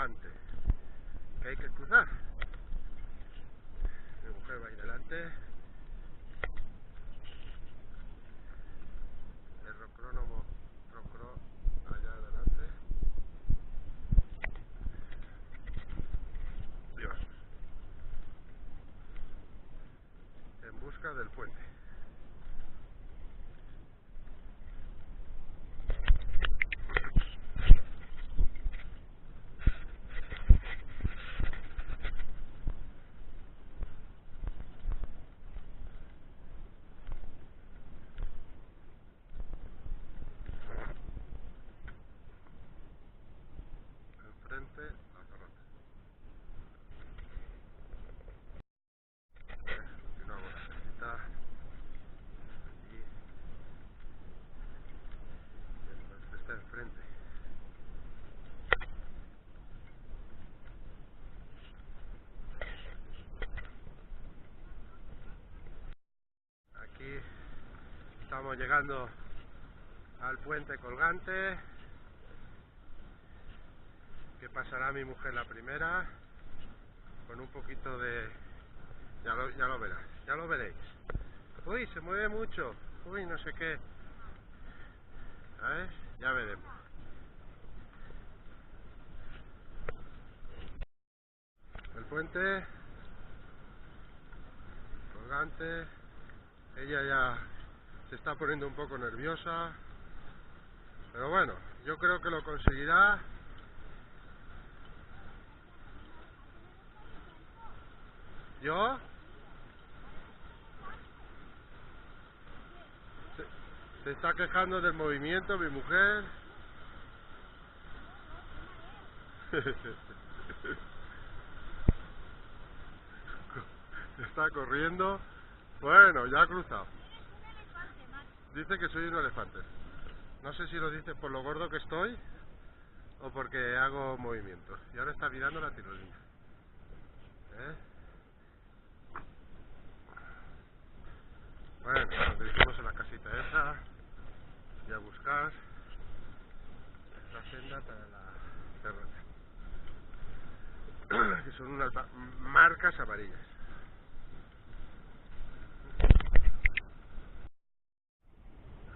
colgante que hay que cruzar. Mi mujer va ahí delante. El rocrónomo rocró allá adelante. Dios. En busca del puente. Enfrente, la Zarrota. Continuamos la casita. Aquí. Entonces está enfrente. Aquí estamos llegando al puente colgante, que pasará mi mujer la primera, con un poquito de... ya lo verás, ya lo veréis. Uy, se mueve mucho, uy, no sé qué. A ver, ya veremos. El puente colgante, ella ya se está poniendo un poco nerviosa, pero bueno, yo creo que lo conseguirá. ¿Yo? Se está quejando del movimiento mi mujer. Está corriendo. Bueno, ya ha cruzado. Dice que soy un elefante. No sé si lo dice por lo gordo que estoy o porque hago movimientos. Y ahora está mirando la tirolina. ¿Eh? Bueno, nos dirigimos a la casita esa y a buscar la senda para la Zarrota, que son unas marcas amarillas.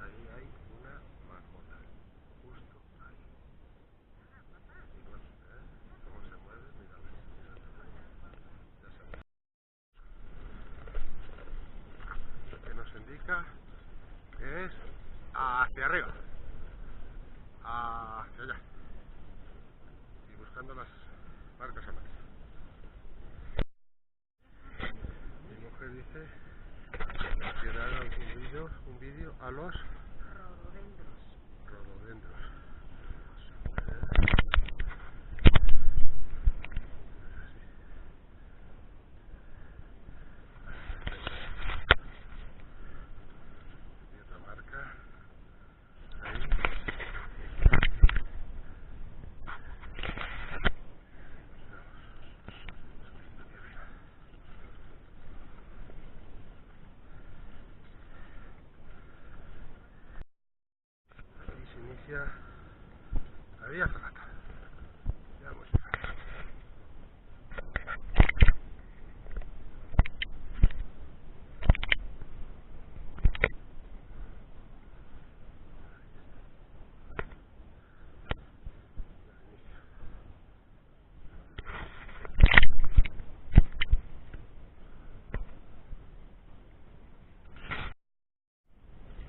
Ahí hay una majona, justo ahí. Y bueno, cómo se mueve, míralo, ya sabes. Que nos indica que es hacia arriba, hacia allá, y buscando las marcas amarillas. Mi mujer dice que le haga un vídeo a los rododendros. Y otra marca ahí. Aquí se inicia la vía Zarrota. Ya hemos llegado.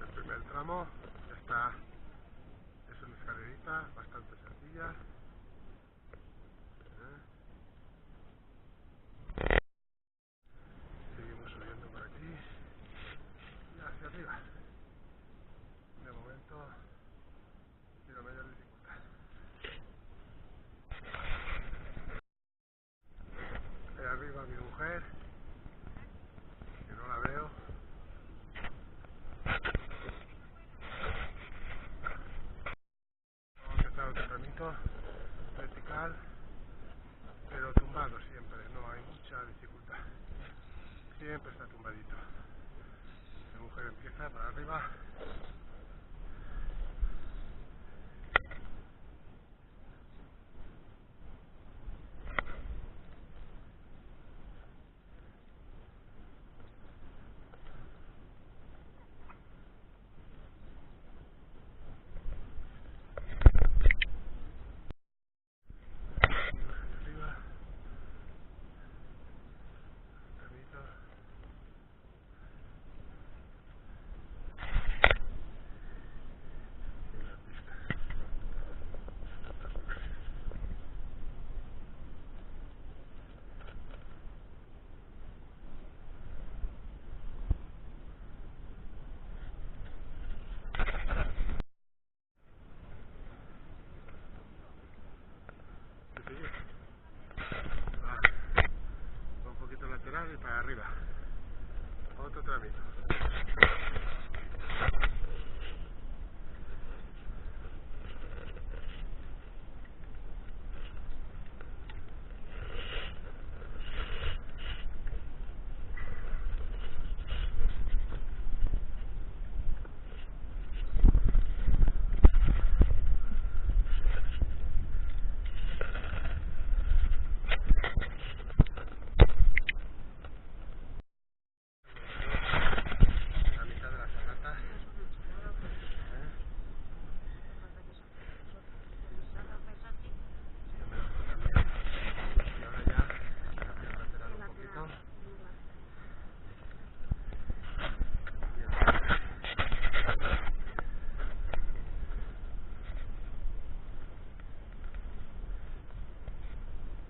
El primer tramo ya está, es una escalerita bastante sencilla. Seguimos subiendo por aquí y hacia arriba. De momento tiene mayor dificultad. Ahí arriba mi mujer, que no la veo. Hemos empezado tempranito, vertical, pero tumbado siempre, no hay mucha dificultad. Siempre está tumbadito. Mi mujer empieza para arriba. arriba. Otro tramito.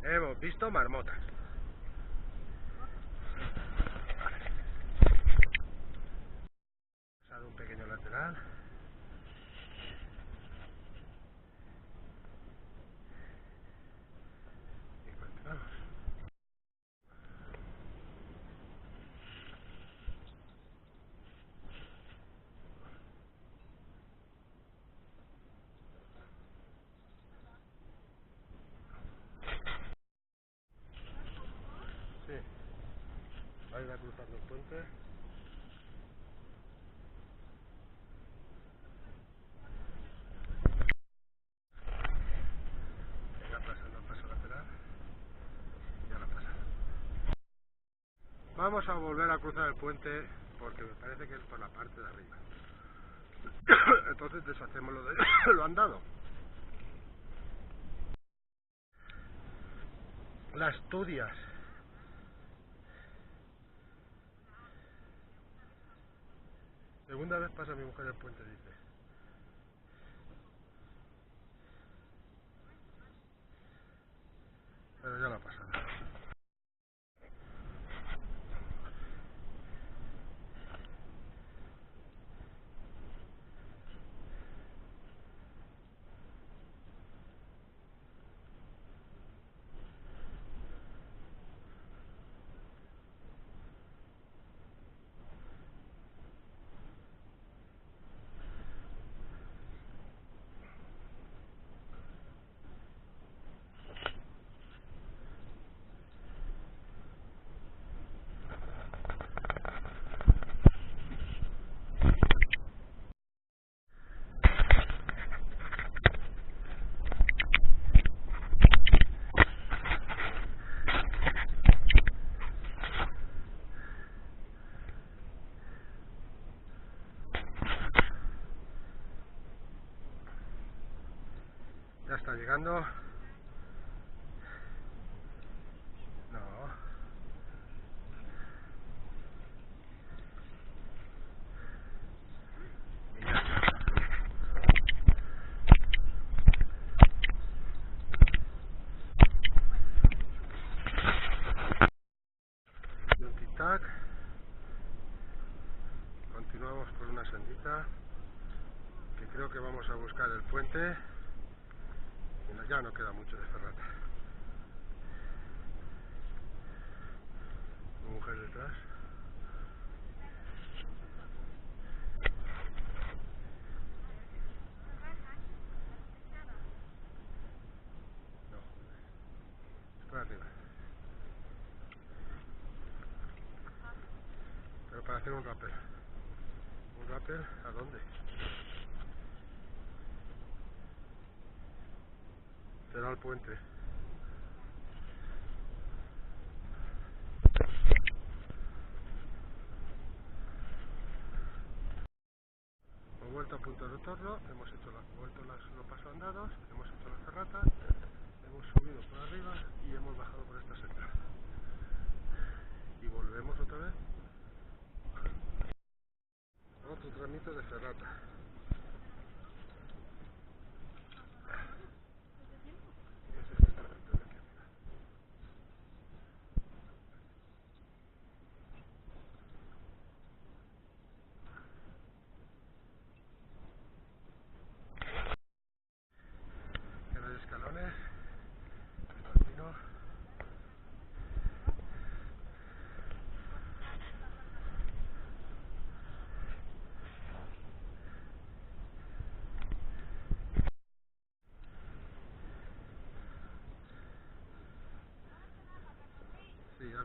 Hemos visto marmotas. Vamos a dar un pequeño lateral. Y continuamos. Sí. Va a ir cruzando el puente. Venga, pasando el paso lateral. Ya lo ha pasado. Vamos a volver a cruzar el puente porque me parece que es por la parte de arriba. Entonces deshacemos lo de lo andado. Las Asturias. Segunda vez pasa mi mujer el puente, dice. Pero ya lo ha pasado. Ya está llegando. No. Y ya está. Y un tic-tac. Continuamos por una sendita que creo que vamos a buscar el puente. Y ya no queda mucho de ferrata. Mi mujer detrás. No, por arriba. Pero para hacer un rappel. ¿Un rappel? ¿A dónde? Será el puente. Hemos vuelto a punto de retorno, hemos hecho los pasos andados, hemos hecho la ferrata, hemos subido por arriba y hemos bajado por esta senda. Y volvemos otra vez. Otro tramito de ferrata. Y ese es el tramito de aquí arriba. Que no hay escalones. Continúo.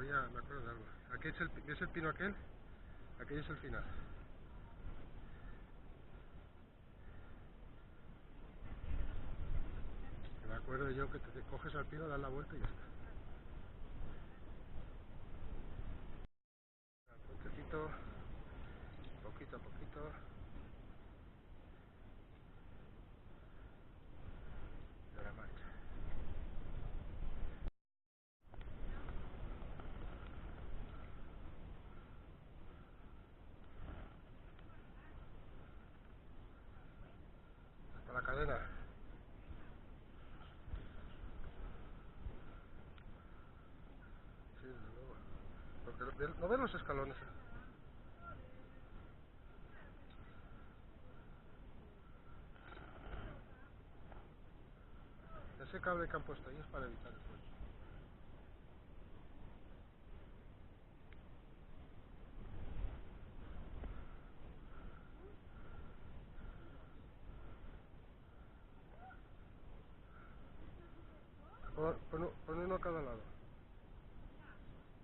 me acuerdo de algo. Aquí ¿ves el pino aquel? Aquello es el final. Me acuerdo yo que te coges al pino, das la vuelta y ya está. Al puentecito, poquito a poquito. De la marcha. Hasta la cadena. Sí, desde luego. Porque ¿no ves los escalones? Ese cable que han puesto ahí es para evitar el suelo. Pon uno a cada lado,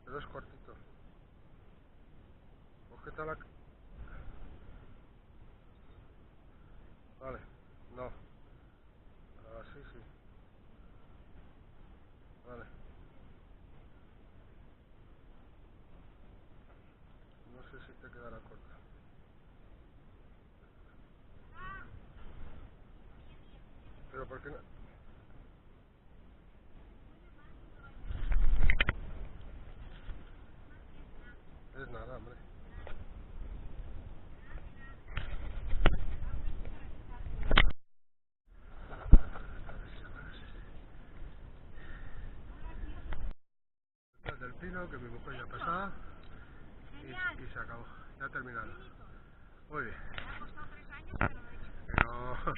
pero es cortito. Sujeta la... Vale, no. Así sí. Vale. No sé si te quedará corta. Pero ¿por qué no? Es nada, hombre. Del pino, que mi mujer ya pasaba y se acabó. Ya ha terminado. Muy bien. Pero...